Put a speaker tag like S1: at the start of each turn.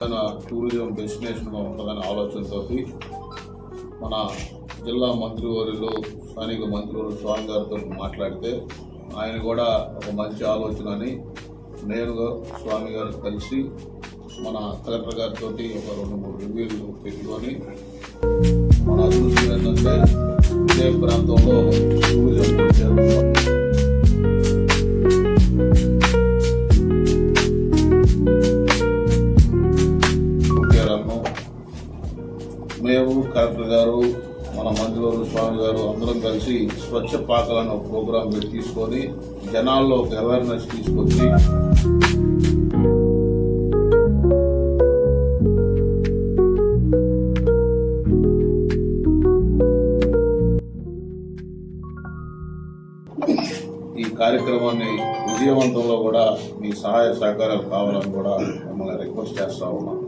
S1: Tourism డెస్టినేషన్గా ఉంటుందనే ఆలోచనతో మన జిల్లా మంత్రివర్యులు స్థానిక మంత్రివర్యులు స్వామి గారితో మాట్లాడితే ఆయన కూడా ఒక మంచి ఆలోచన అని నేరుగా స్వామి గారు కలిసి మన కలెక్టర్ గారితో ఒక 2-3 రివ్యూలు పెట్టుకొని మన అదృష్టం ఏంటంటే ఇదే ప్రాంతంలో టూరిజం మేము కలెక్టర్ గారు మన మంత్రివర్యులు స్వామి గారు అందరం కలిసి స్వచ్ఛ పాకలను ఒక ప్రోగ్రాం పెట్టి తీసుకొని జనాల్లో ఒక అవేర్నెస్ తీసుకొచ్చి ఈ కార్యక్రమాన్ని విజయవంతంలో కూడా మీ సహాయ సహకారాలు కావాలని కూడా మిమ్మల్ని రిక్వెస్ట్ చేస్తా ఉన్నాం.